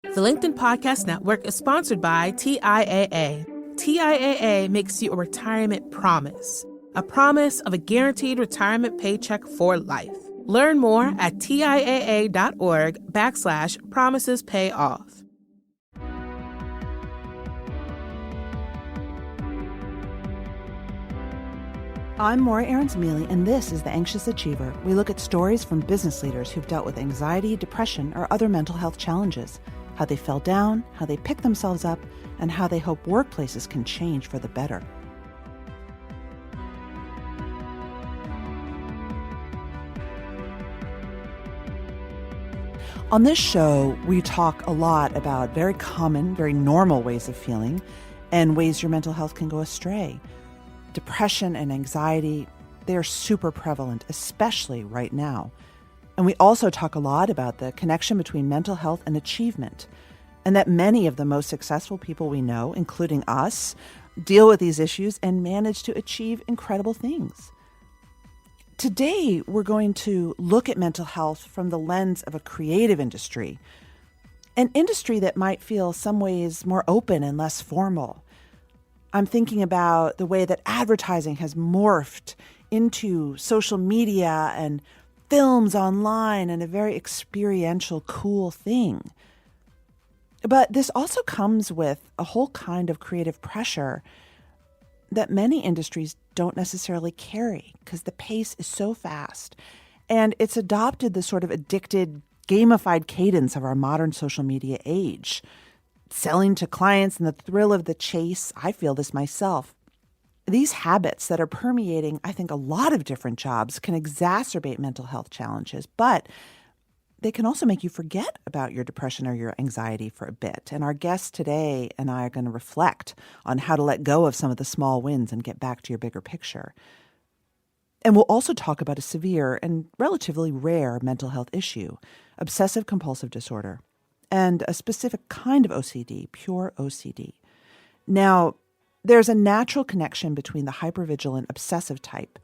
The LinkedIn Podcast Network is sponsored by TIAA. TIAA makes you a retirement promise, a promise of a guaranteed retirement paycheck for life. Learn more at TIAA.org/promises pay off. I'm Maura Aarons-Mele, and this is The Anxious Achiever. We look at stories from business leaders who've dealt with anxiety, depression, or other mental health challenges, how they fell down, how they picked themselves up, and how they hope workplaces can change for the better. On this show, we talk a lot about very common, very normal ways of feeling and ways your mental health can go astray. Depression and anxiety, they are super prevalent, especially right now. And we also talk a lot about the connection between mental health and achievement, and that many of the most successful people we know, including us, deal with these issues and manage to achieve incredible things. Today, we're going to look at mental health from the lens of a creative industry, an industry that might feel some ways more open and less formal. I'm thinking about the way that advertising has morphed into social media and films online and a very experiential, cool thing. But this also comes with a whole kind of creative pressure that many industries don't necessarily carry because the pace is so fast. And it's adopted the sort of addicted, gamified cadence of our modern social media age. Selling to clients and the thrill of the chase, I feel this myself. These habits that are permeating, I think, a lot of different jobs can exacerbate mental health challenges, but they can also make you forget about your depression or your anxiety for a bit. And our guest today and I are going to reflect on how to let go of some of the small wins and get back to your bigger picture. And we'll also talk about a severe and relatively rare mental health issue, obsessive compulsive disorder, and a specific kind of OCD, pure OCD. Now, there's a natural connection between the hypervigilant obsessive type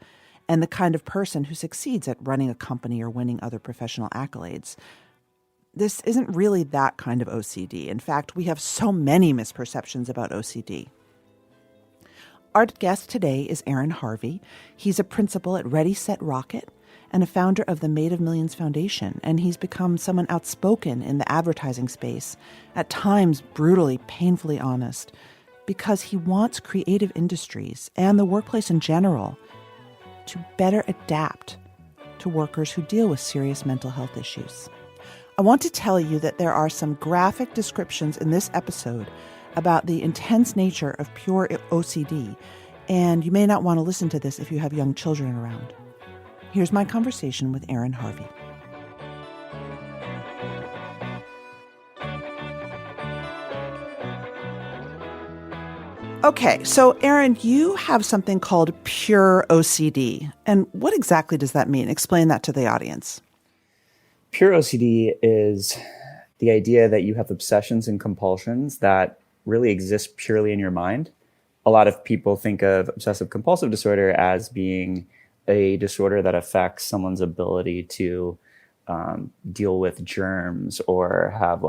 and the kind of person who succeeds at running a company or winning other professional accolades. This isn't really that kind of OCD. In fact, we have so many misperceptions about OCD. Our guest today is Harvey. He's a principal at Ready, Set, Rocket and a founder of the Made of Millions Foundation, and he's become someone outspoken in the advertising space, at times brutally, painfully honest, because he wants creative industries and the workplace in general to better adapt to workers who deal with serious mental health issues. I want to tell you that there are some graphic descriptions in this episode about the intense nature of pure OCD, and you may not want to listen to this if you have young children around. Here's my conversation with Harvey. Okay, so Aaron, you have something called pure OCD. And what exactly does that mean? Explain that to the audience. Pure OCD is the idea that you have obsessions and compulsions that really exist purely in your mind. A lot of people think of obsessive compulsive disorder as being a disorder that affects someone's ability to deal with germs or have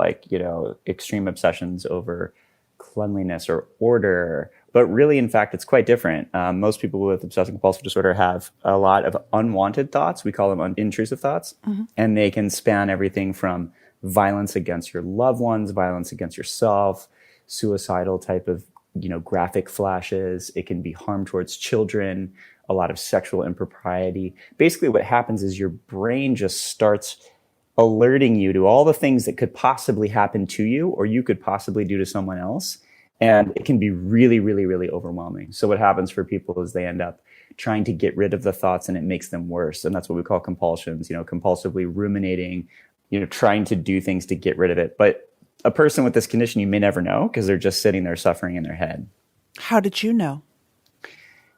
extreme obsessions over cleanliness or order. But really, in fact, it's quite different. Most people with obsessive compulsive disorder have a lot of unwanted thoughts. We call them intrusive thoughts. Mm-hmm. And they can span everything from violence against your loved ones, violence against yourself, suicidal type of graphic flashes. It can be harm towards children, a lot of sexual impropriety. Basically, what happens is your brain just starts alerting you to all the things that could possibly happen to you or you could possibly do to someone else. And it can be really, really, really overwhelming. So what happens for people is they end up trying to get rid of the thoughts and it makes them worse. And that's what we call compulsions, compulsively ruminating, trying to do things to get rid of it. But a person with this condition, you may never know because they're just sitting there suffering in their head. How did you know?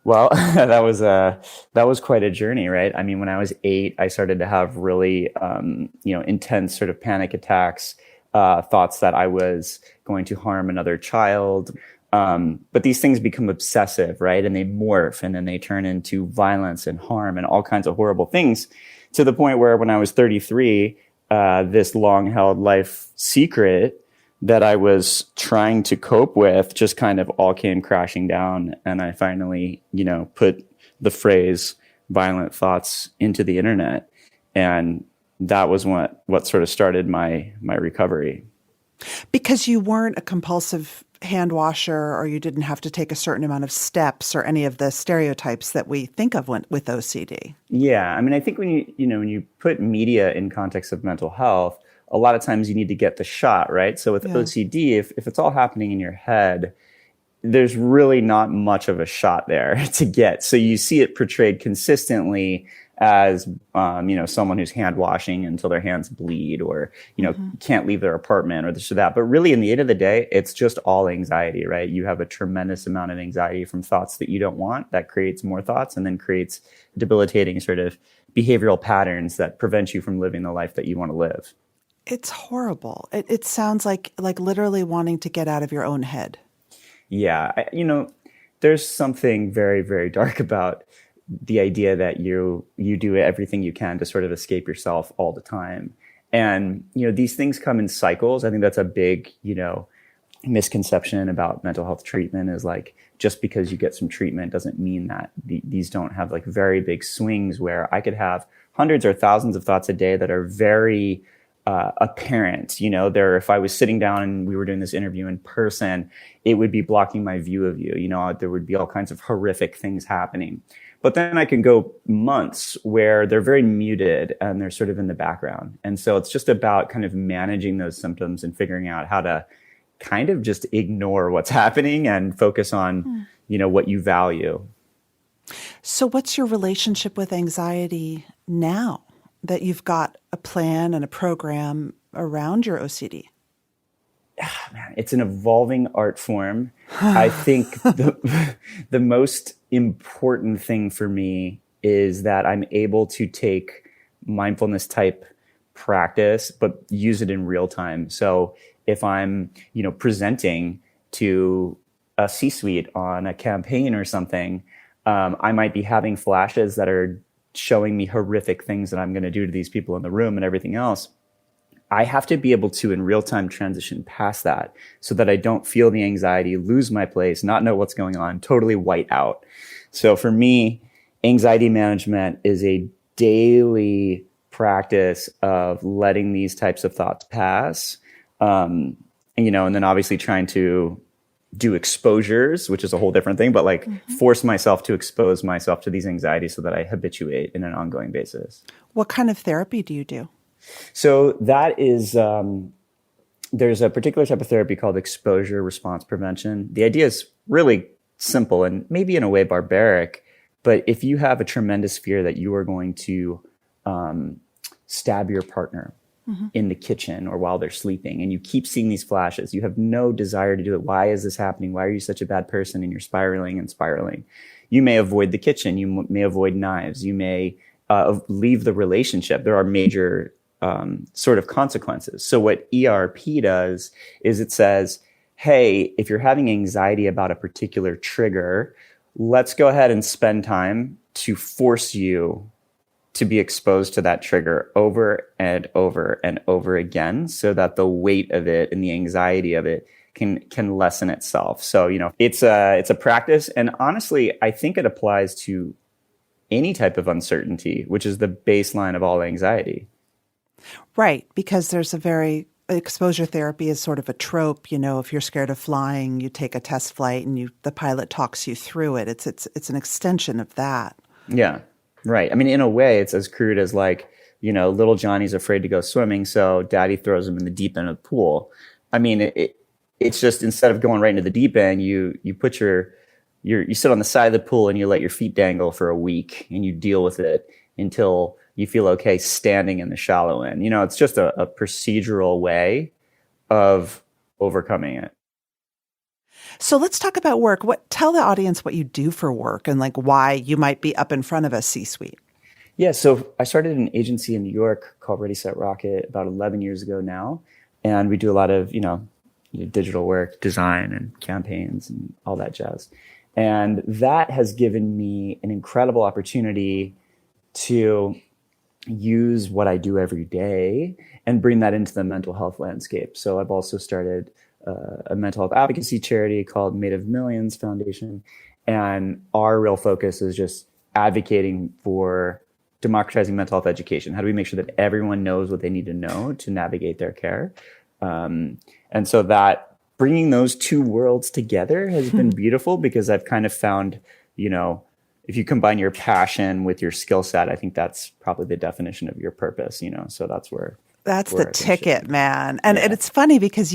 Well, that was quite a journey, right? I mean, when I was 8, I started to have really, intense sort of panic attacks, thoughts that I was going to harm another child. But these things become obsessive, right? And they morph and then they turn into violence and harm and all kinds of horrible things to the point where when I was 33, this long held life secret that I was trying to cope with just kind of all came crashing down. And I finally, put the phrase violent thoughts into the internet. And that was what sort of started my recovery. Because you weren't a compulsive hand washer, or you didn't have to take a certain amount of steps, or any of the stereotypes that we think of with OCD. Yeah. I mean, I think when you put media in context of mental health, a lot of times you need to get the shot, right? So with OCD, if it's all happening in your head, there's really not much of a shot there to get. So you see it portrayed consistently as, someone who's hand washing until their hands bleed, or, can't leave their apartment, or this or that. But really, in the end of the day, it's just all anxiety, right? You have a tremendous amount of anxiety from thoughts that you don't want. That creates more thoughts, and then creates debilitating sort of behavioral patterns that prevent you from living the life that you want to live. It's horrible. It sounds like literally wanting to get out of your own head. Yeah. There's something very, very dark about the idea that you do everything you can to sort of escape yourself all the time. And, these things come in cycles. I think that's a big, misconception about mental health treatment, is like, just because you get some treatment doesn't mean that these don't have like very big swings, where I could have hundreds or thousands of thoughts a day that are very apparent. If I was sitting down and we were doing this interview in person, it would be blocking my view of you. There would be all kinds of horrific things happening. But then I can go months where they're very muted and they're sort of in the background. And so it's just about kind of managing those symptoms and figuring out how to kind of just ignore what's happening and focus on, what you value. So what's your relationship with anxiety now that you've got a plan and a program around your OCD? Man, it's an evolving art form. I think the most important thing for me is that I'm able to take mindfulness type practice, but use it in real time. So if I'm, presenting to a C-suite on a campaign or something, I might be having flashes that are showing me horrific things that I'm going to do to these people in the room and everything else. I have to be able to, in real time, transition past that so that I don't feel the anxiety, lose my place, not know what's going on, totally white out. So for me, anxiety management is a daily practice of letting these types of thoughts pass. And then obviously trying to do exposures, which is a whole different thing, but force myself to expose myself to these anxieties so that I habituate in an ongoing basis. What kind of therapy do you do? So that is, there's a particular type of therapy called exposure response prevention. The idea is really simple and maybe in a way barbaric, but if you have a tremendous fear that you are going to stab your partner in the kitchen or while they're sleeping, and you keep seeing these flashes, you have no desire to do it. Why is this happening? Why are you such a bad person? And you're spiraling and spiraling. You may avoid the kitchen. You may avoid knives. You may leave the relationship. There are major sort of consequences. So what ERP does is it says, hey, if you're having anxiety about a particular trigger, let's go ahead and spend time to force you to be exposed to that trigger over and over and over again, so that the weight of it and the anxiety of it can lessen itself. So, it's a practice. And honestly, I think it applies to any type of uncertainty, which is the baseline of all anxiety. Right, because there's exposure therapy is sort of a trope. If you're scared of flying, you take a test flight and the pilot talks you through it. It's an extension of that. Yeah, right. I mean, in a way, it's as crude as little Johnny's afraid to go swimming, so daddy throws him in the deep end of the pool. I mean, it's just, instead of going right into the deep end, you put you sit on the side of the pool and you let your feet dangle for a week and you deal with it until you feel okay standing in the shallow end. It's just a procedural way of overcoming it. So let's talk about work. Tell the audience what you do for work and why you might be up in front of a C-suite. Yeah, so I started an agency in New York called Ready, Set, Rocket about 11 years ago now. And we do a lot of, digital work, design and campaigns and all that jazz. And that has given me an incredible opportunity to use what I do every day and bring that into the mental health landscape. So I've also started a mental health advocacy charity called Made of Millions Foundation. And our real focus is just advocating for democratizing mental health education. How do we make sure that everyone knows what they need to know to navigate their care? And so that bringing those two worlds together has been beautiful, because I've kind of found, if you combine your passion with your skill set, I think that's probably the definition of your purpose, so that's where. That's the ticket, man. And it's funny because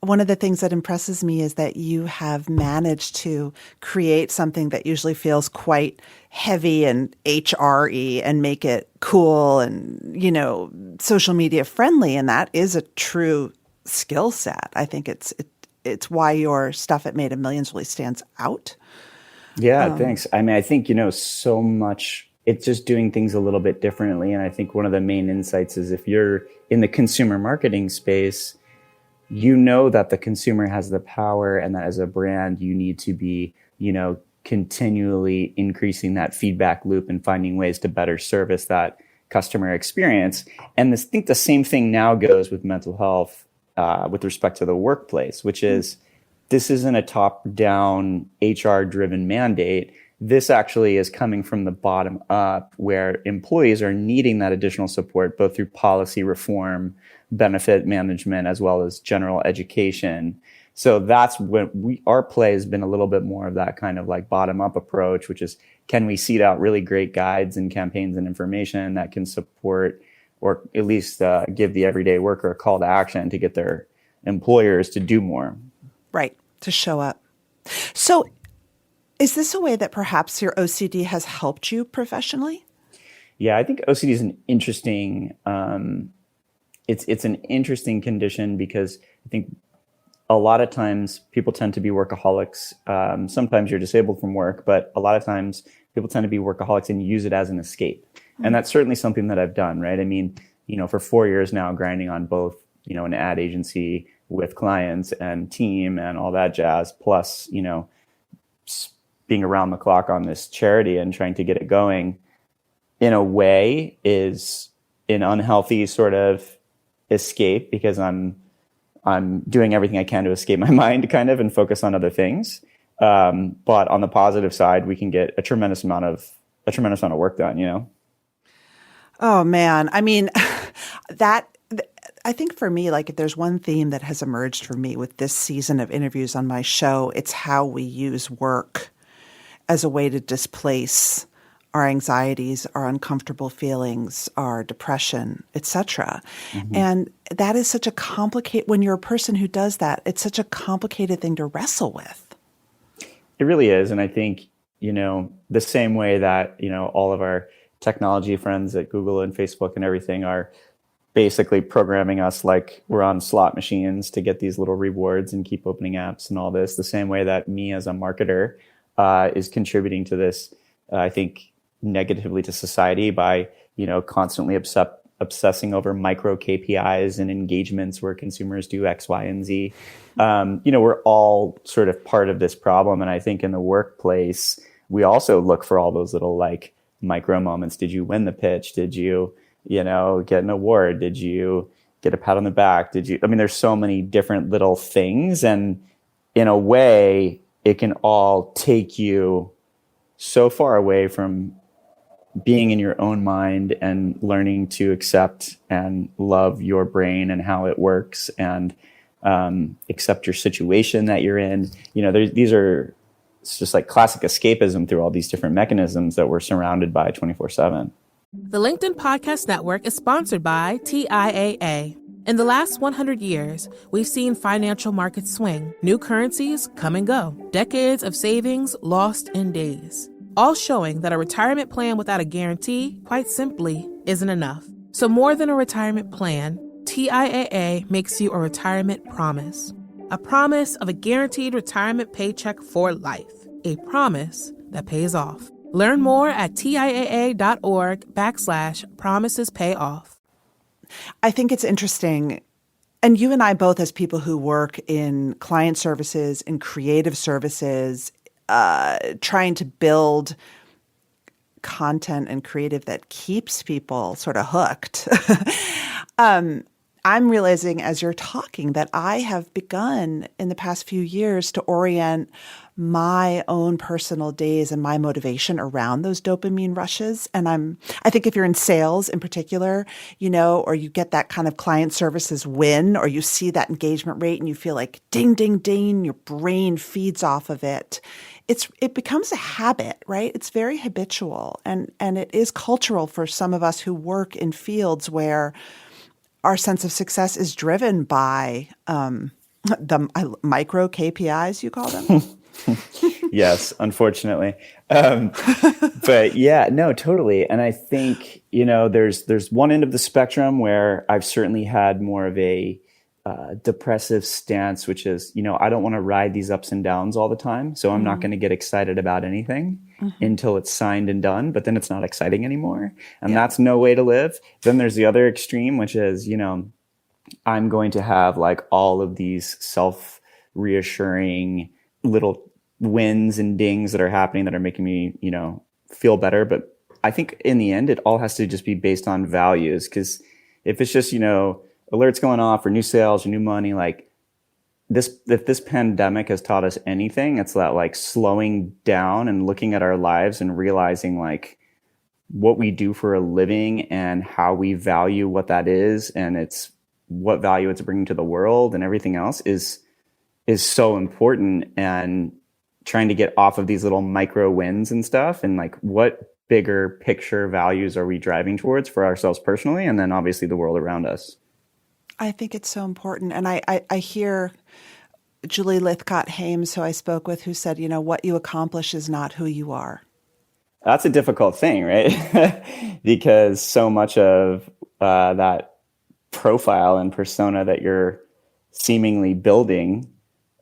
one of the things that impresses me is that you have managed to create something that usually feels quite heavy and HR-y and make it cool and, social media friendly. And that is a true skill set. I think it's why your stuff at Made of Millions really stands out. Yeah, thanks. I mean, I think, so much, it's just doing things a little bit differently. And I think one of the main insights is if you're in the consumer marketing space, that the consumer has the power, and that as a brand, you need to be, continually increasing that feedback loop and finding ways to better service that customer experience. And I think the same thing now goes with mental health with respect to the workplace, which is this isn't a top-down HR-driven mandate. This actually is coming from the bottom up, where employees are needing that additional support, both through policy reform, benefit management, as well as general education. So that's when our play has been a little bit more of that kind of like bottom up approach, which is, can we seed out really great guides and campaigns and information that can support, or at least give the everyday worker a call to action to get their employers to do more. Right, to show up. So is this a way that perhaps your OCD has helped you professionally? Yeah, I think OCD is an interesting, it's an interesting condition, because I think a lot of times people tend to be workaholics. Sometimes you're disabled from work, but a lot of times people tend to be workaholics and use it as an escape. Mm-hmm. And that's certainly something that I've done, right? I mean, for 4 years now, grinding on both, an ad agency with clients and team and all that jazz, plus, being around the clock on this charity and trying to get it going, in a way, is an unhealthy sort of escape, because I'm doing everything I can to escape my mind, kind of, and focus on other things. But on the positive side, we can get a tremendous amount of work done. Oh man, I mean, I think for me, like, if there's one theme that has emerged for me with this season of interviews on my show, it's how we use work as a way to displace our anxieties, our uncomfortable feelings, our depression, etc. Mm-hmm. And that is such a when you're a person who does that, it's such a complicated thing to wrestle with. It really is. And I think, the same way that, all of our technology friends at Google and Facebook and everything are basically programming us like we're on slot machines to get these little rewards and keep opening apps and all this, the same way that me as a marketer is contributing to this, I think, negatively to society by, constantly obsessing over micro KPIs and engagements where consumers do X, Y, and Z. We're all sort of part of this problem. And I think in the workplace, we also look for all those little like micro moments. Did you win the pitch? Did you, get an award? Did you get a pat on the back? There's so many different little things. And in a way, it can all take you so far away from being in your own mind and learning to accept and love your brain and how it works, and accept your situation that you're in. It's just like classic escapism through all these different mechanisms that we're surrounded by 24/7. The LinkedIn Podcast Network is sponsored by TIAA. In the last 100 years, we've seen financial markets swing, new currencies come and go, decades of savings lost in days, all showing that a retirement plan without a guarantee, quite simply, isn't enough. So more than a retirement plan, TIAA makes you a retirement promise. A promise of a guaranteed retirement paycheck for life. A promise that pays off. Learn more at TIAA.org/promisespayoff. I think it's interesting, and you and I both, as people who work in client services, in creative services, trying to build content and creative that keeps people sort of hooked. I'm realizing as you're talking that I have begun in the past few years to orient my own personal days and my motivation around those dopamine rushes. And I think if you're in sales in particular, or you get that kind of client services win, or you see that engagement rate and you feel like ding, ding, ding, your brain feeds off of it. It becomes a habit, right? It's very habitual. And it is cultural for some of us who work in fields where our sense of success is driven by the micro KPIs, you call them? Yes, unfortunately. But yeah, no, totally. And I think, there's one end of the spectrum where I've certainly had more of a depressive stance, which is, I don't want to ride these ups and downs all the time. So I'm not going to get excited about anything until it's signed and done, but then it's not exciting anymore. And that's no way to live. Then there's the other extreme, which is, I'm going to have like all of these self-reassuring little wins and dings that are happening that are making me, feel better. But I think in the end, it all has to just be based on values. Because if it's just, alerts going off or new sales or new money, like if this pandemic has taught us anything, it's that like slowing down and looking at our lives and realizing like what we do for a living and how we value what that is, and it's what value it's bringing to the world and everything else is so important. And trying to get off of these little micro wins and stuff, and like what bigger picture values are we driving towards for ourselves personally, and then obviously the world around us. I think it's so important. And I hear Julie Lythcott-Hames, who I spoke with, who said, what you accomplish is not who you are. That's a difficult thing, right? Because so much of that profile and persona that you're seemingly building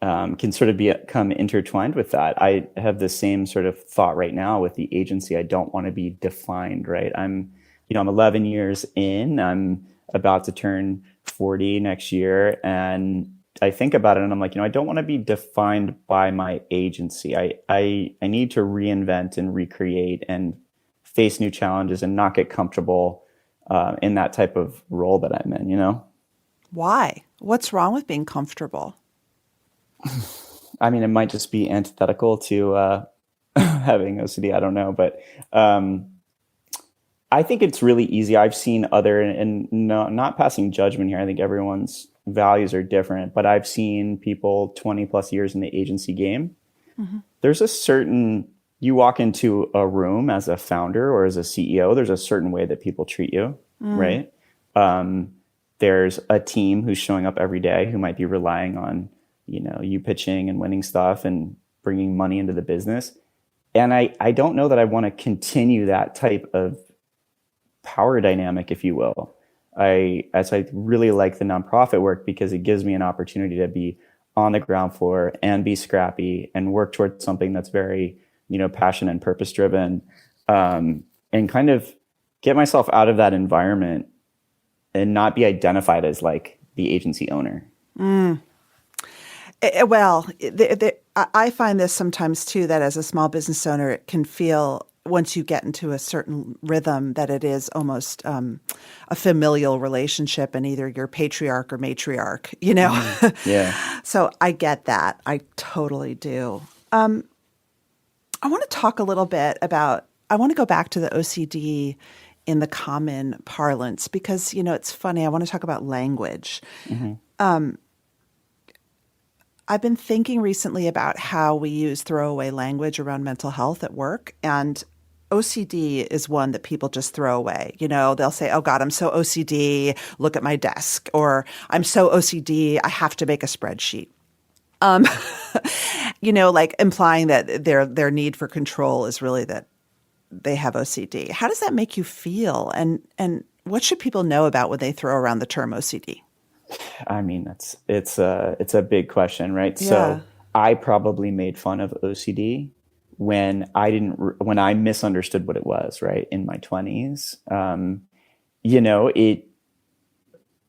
can sort of become intertwined with that. I have the same sort of thought right now with the agency. I don't want to be defined, right? I'm 11 years in. I'm about to turn 40 next year. And I think about it and I'm like, I don't want to be defined by my agency. I need to reinvent and recreate and face new challenges and not get comfortable in that type of role that I'm in, Why? What's wrong with being comfortable? I mean, it might just be antithetical to having OCD. I don't know. But I think it's really easy. I've seen and not passing judgment here. I think everyone's values are different, but I've seen people 20 plus years in the agency game. Mm-hmm. There's you walk into a room as a founder or as a CEO, there's a certain way that people treat you, right? There's a team who's showing up every day who might be relying on, you pitching and winning stuff and bringing money into the business. And I don't know that I want to continue that type of power dynamic, if you will. I really like the nonprofit work because it gives me an opportunity to be on the ground floor and be scrappy and work towards something that's very, passion and purpose driven, and kind of get myself out of that environment and not be identified as like the agency owner. Well, I find this sometimes too, that as a small business owner, it can feel, once you get into a certain rhythm, that it is almost a familial relationship, and either you're patriarch or matriarch, Yeah. So I get that. I totally do. I want to talk a little bit I want to go back to the OCD in the common parlance, because, it's funny. I want to talk about language. Mm-hmm. I've been thinking recently about how we use throwaway language around mental health at work, and OCD is one that people just throw away. They'll say, "Oh God, I'm so OCD, look at my desk," or "I'm so OCD, I have to make a spreadsheet." Like implying that their need for control is really that they have OCD. How does that make you feel? And what should people know about when they throw around the term OCD? I mean, it's a big question, right? Yeah. So I probably made fun of OCD when I misunderstood what it was, right, in my 20s.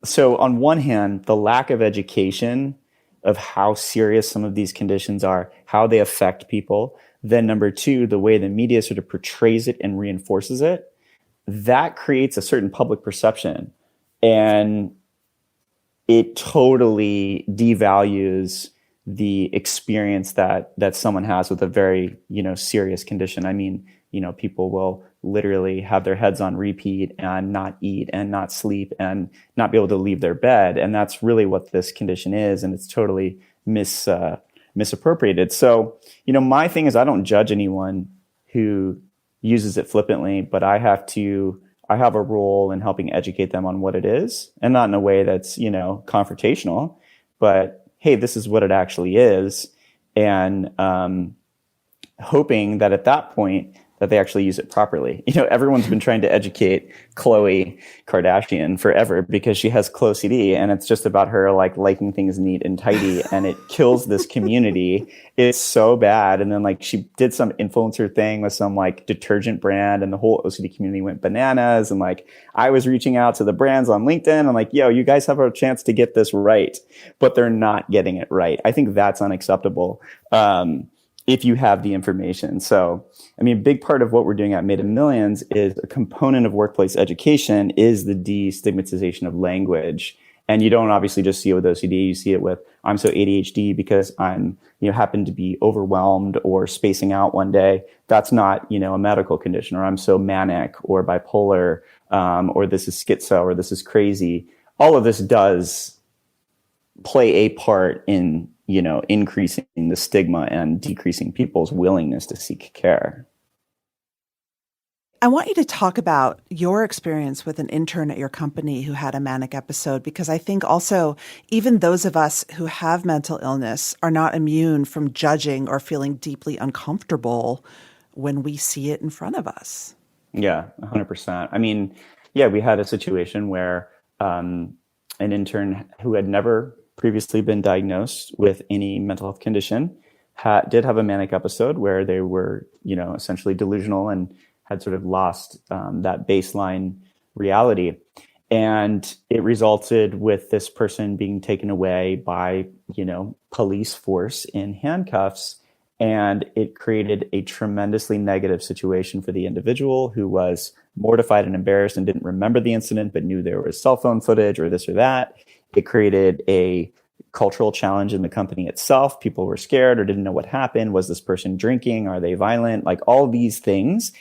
So on one hand, the lack of education of how serious some of these conditions are, how they affect people, then number two, the way the media sort of portrays it and reinforces it, that creates a certain public perception. And it totally devalues the experience that someone has with a very, serious condition. I mean, people will literally have their heads on repeat and not eat and not sleep and not be able to leave their bed. And that's really what this condition is. And it's totally misappropriated. So, my thing is I don't judge anyone who uses it flippantly, but I have a role in helping educate them on what it is, and not in a way that's, confrontational, but hey, this is what it actually is. And hoping that at that point that they actually use it properly. Everyone's been trying to educate Khloe Kardashian forever because she has CLOCD, and it's just about her like liking things neat and tidy, and it kills this community. It's so bad. And then like she did some influencer thing with some like detergent brand, and the whole OCD community went bananas. And like I was reaching out to the brands on LinkedIn. I'm like, yo, you guys have a chance to get this right, but they're not getting it right. I think that's unacceptable. If you have the information. So, I mean, a big part of what we're doing at Made in Millions is a component of workplace education is the destigmatization of language. And you don't obviously just see it with OCD, you see it with, I'm so ADHD because I'm, happen to be overwhelmed or spacing out one day. That's not, a medical condition, or I'm so manic or bipolar, or this is schizo, or this is crazy. All of this does play a part in increasing the stigma and decreasing people's willingness to seek care. I want you to talk about your experience with an intern at your company who had a manic episode, because I think also even those of us who have mental illness are not immune from judging or feeling deeply uncomfortable when we see it in front of us. Yeah, 100%. I mean, yeah, we had a situation where an intern who had never previously been diagnosed with any mental health condition did have a manic episode where they were, essentially delusional and had sort of lost that baseline reality. And it resulted with this person being taken away by, police force in handcuffs. And it created a tremendously negative situation for the individual, who was mortified and embarrassed and didn't remember the incident, but knew there was cell phone footage or this or that. It created a cultural challenge in the company itself. People were scared or didn't know what happened. Was this person drinking? Are they violent? Like all these things.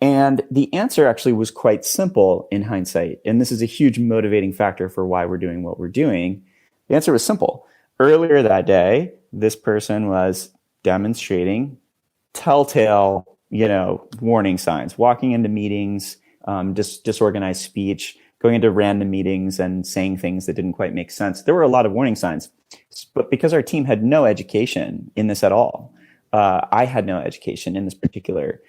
And the answer actually was quite simple in hindsight. And this is a huge motivating factor for why we're doing what we're doing. The answer was simple. Earlier that day, this person was demonstrating telltale, warning signs, walking into meetings, disorganized speech, going into random meetings and saying things that didn't quite make sense. There were a lot of warning signs, but because our team had no education in this at all, I had no education in this particular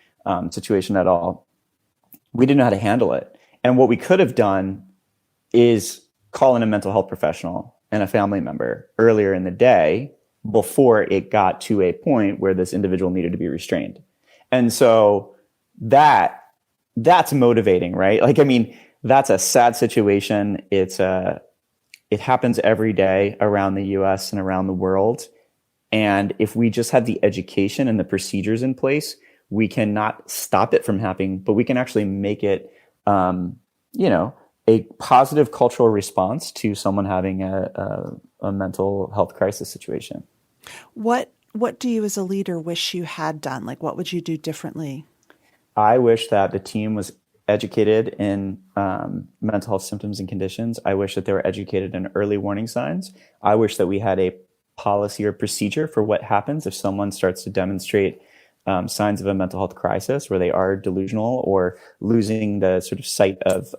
situation at all, we didn't know how to handle it. And what we could have done is call in a mental health professional and a family member earlier in the day before it got to a point where this individual needed to be restrained. And so that's motivating, right? Like, I mean, that's a sad situation. It happens every day around the US and around the world. And if we just had the education and the procedures in place, we cannot stop it from happening, but we can actually make it, a positive cultural response to someone having a mental health crisis situation. What do you as a leader wish you had done? Like, what would you do differently? I wish that the team was educated in mental health symptoms and conditions. I wish that they were educated in early warning signs. I wish that we had a policy or procedure for what happens if someone starts to demonstrate signs of a mental health crisis, where they are delusional or losing the sort of sight of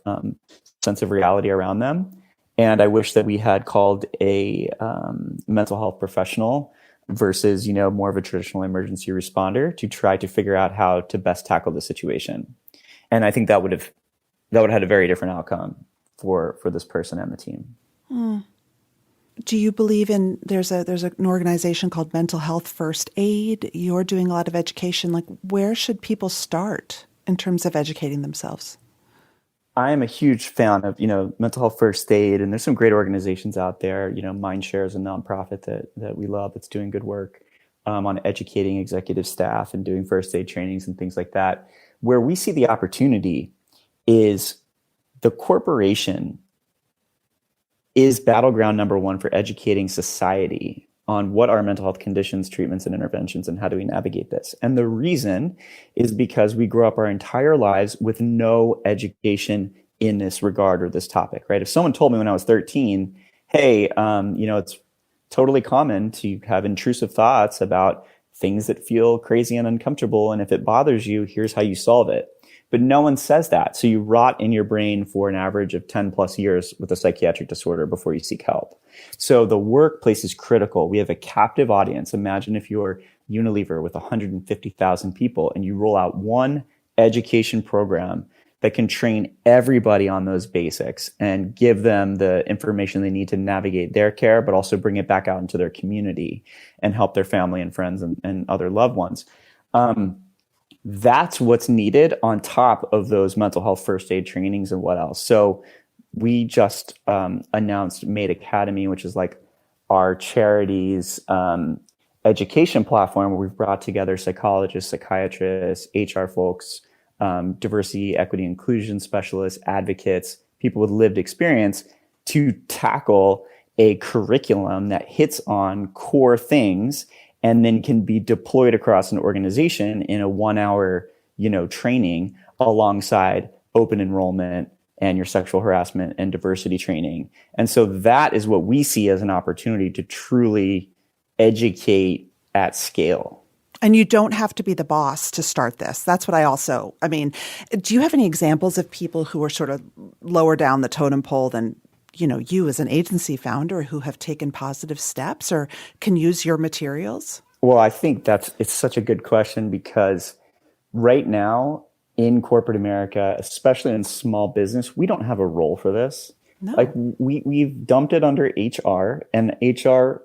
sense of reality around them. And I wish that we had called a mental health professional versus, more of a traditional emergency responder to try to figure out how to best tackle the situation. And I think that would have had a very different outcome for this person and the team. Do you believe in there's an organization called Mental Health First Aid? You're doing a lot of education. Like, where should people start in terms of educating themselves? I am a huge fan of, Mental Health First Aid, and there's some great organizations out there. Mindshare is a nonprofit that we love that's doing good work. on educating executive staff and doing first aid trainings and things like that. Where we see the opportunity is the corporation is battleground number one for educating society on what are mental health conditions, treatments, and interventions, and how do we navigate this. And the reason is because we grew up our entire lives with no education in this regard or this topic, right? If someone told me when I was 13, hey, it's totally common to have intrusive thoughts about things that feel crazy and uncomfortable, and if it bothers you, here's how you solve it. But no one says that. So you rot in your brain for an average of 10 plus years with a psychiatric disorder before you seek help. So the workplace is critical. We have a captive audience. Imagine if you're Unilever with 150,000 people and you roll out one education program that can train everybody on those basics and give them the information they need to navigate their care, but also bring it back out into their community and help their family and friends and other loved ones. That's what's needed on top of those mental health first aid trainings and what else. So we just announced Made Academy, which is like our charity's education platform where we've brought together psychologists, psychiatrists, HR folks, diversity, equity, inclusion specialists, advocates, people with lived experience to tackle a curriculum that hits on core things and then can be deployed across an organization in a 1 hour, training alongside open enrollment and your sexual harassment and diversity training. And so that is what we see as an opportunity to truly educate at scale. And you don't have to be the boss to start this. That's what do you have any examples of people who are sort of lower down the totem pole than, you as an agency founder who have taken positive steps or can use your materials? Well, I think it's such a good question because right now in corporate America, especially in small business, we don't have a role for this. No. Like we've dumped it under HR, and HR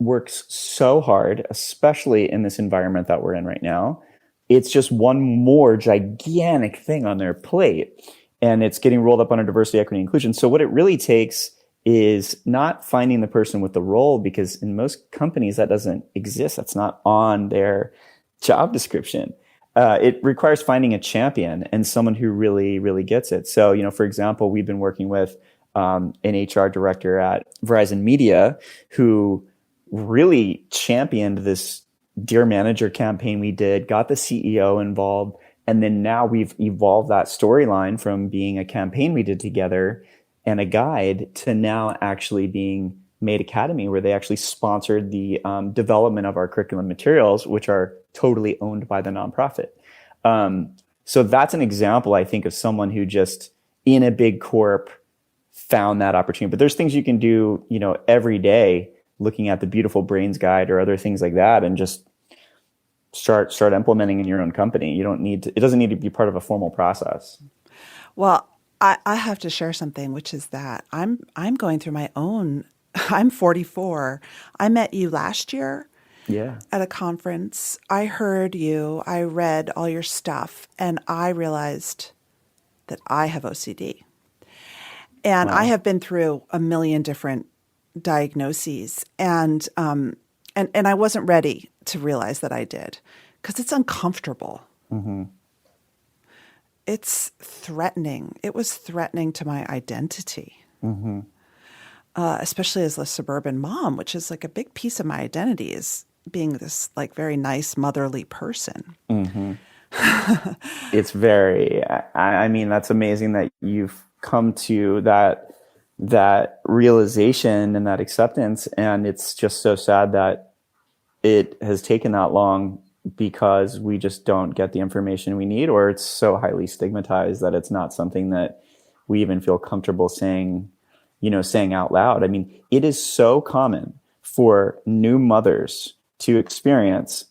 works so hard, especially in this environment that we're in right now. It's just one more gigantic thing on their plate, and it's getting rolled up under diversity, equity, inclusion. So what it really takes is not finding the person with the role, because in most companies that doesn't exist. That's not on their job description. It requires finding a champion and someone who really, really gets it. So, for example, we've been working with an HR director at Verizon Media who really championed this Dear Manager campaign we did, got the CEO involved, and then now we've evolved that storyline from being a campaign we did together and a guide to now actually being Made Academy, where they actually sponsored the development of our curriculum materials, which are totally owned by the nonprofit. So that's an example, I think, of someone who just in a big corp found that opportunity. But there's things you can do, every day, looking at the Beautiful Brains Guide or other things like that, and just start implementing in your own company. It doesn't need to be part of a formal process. Well, I have to share something, which is that I'm going through my own. I'm 44. I met you last year at a conference. I heard you. I read all your stuff, and I realized that I have OCD. And wow. I have been through a million different diagnoses, and I wasn't ready to realize that I did, because it's uncomfortable. Mm-hmm. It's threatening. It was threatening to my identity. Mm-hmm. Especially as a suburban mom, which is like a big piece of my identity, is being this like very nice motherly person. Mm-hmm. It's very, I mean, that's amazing that you've come to that realization and that acceptance. And it's just so sad that it has taken that long, because we just don't get the information we need, or it's so highly stigmatized that it's not something that we even feel comfortable saying out loud. I mean, it is so common for new mothers to experience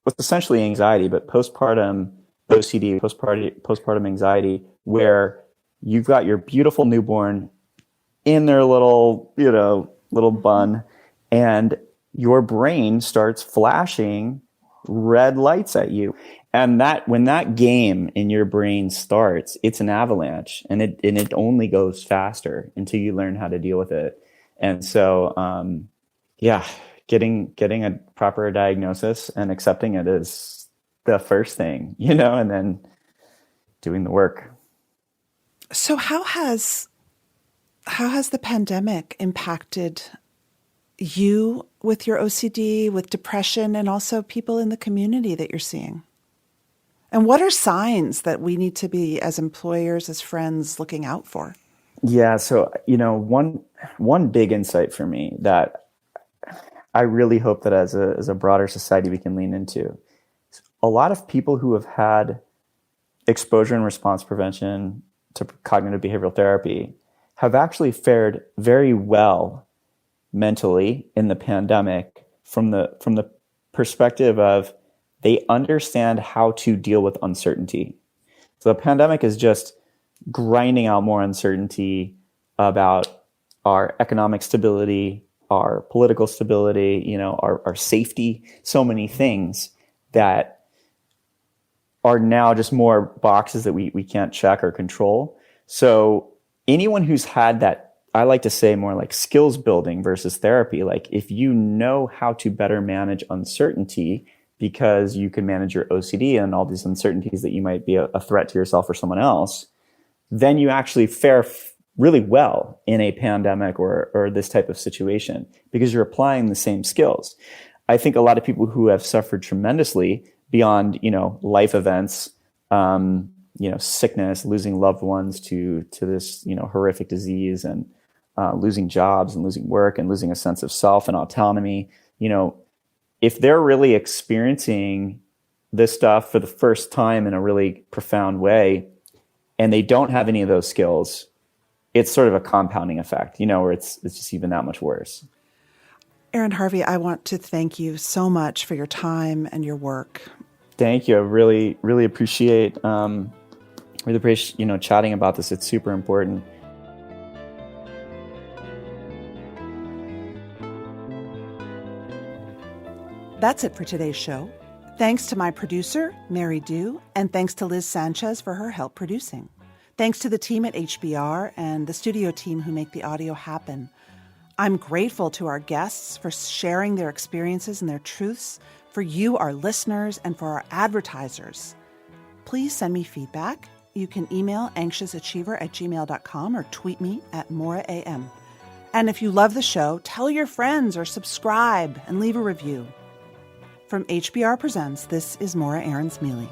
what's essentially anxiety, but postpartum OCD, postpartum anxiety, where you've got your beautiful newborn in their little bun, and your brain starts flashing red lights at you. And when that game in your brain starts, it's an avalanche, and it only goes faster until you learn how to deal with it. And so, getting a proper diagnosis and accepting it is the first thing, and then doing the work. So how has the pandemic impacted you with your OCD, with depression, and also people in the community that you're seeing? And what are signs that we need to be, as employers, as friends, looking out for? Yeah. So, one big insight for me that I really hope that as a broader society we can lean into, a lot of people who have had exposure and response prevention to cognitive behavioral therapy have actually fared very well mentally in the pandemic from the perspective of they understand how to deal with uncertainty. So the pandemic is just grinding out more uncertainty about our economic stability, our political stability, our safety, so many things that are now just more boxes that we can't check or control. So anyone who's had that, I like to say more like skills building versus therapy, like if you know how to better manage uncertainty because you can manage your OCD and all these uncertainties that you might be a threat to yourself or someone else, then you actually fare really well in a pandemic or this type of situation because you're applying the same skills. I think a lot of people who have suffered tremendously beyond, life events, sickness, losing loved ones to this, horrific disease and losing jobs and losing work and losing a sense of self and autonomy, if they're really experiencing this stuff for the first time in a really profound way, and they don't have any of those skills, it's sort of a compounding effect, where it's just even that much worse. Aaron, Harvey, I want to thank you so much for your time and your work. Thank you. I really, really appreciate, chatting about this. It's super important. That's it for today's show. Thanks to my producer, Mary Dew, and thanks to Liz Sanchez for her help producing. Thanks to the team at HBR and the studio team who make the audio happen. I'm grateful to our guests for sharing their experiences and their truths, for you, our listeners, and for our advertisers. Please send me feedback. You can email anxiousachiever@gmail.com or tweet me at MauraAM. And if you love the show, tell your friends or subscribe and leave a review. From HBR Presents, this is Maura Aarons-Mele.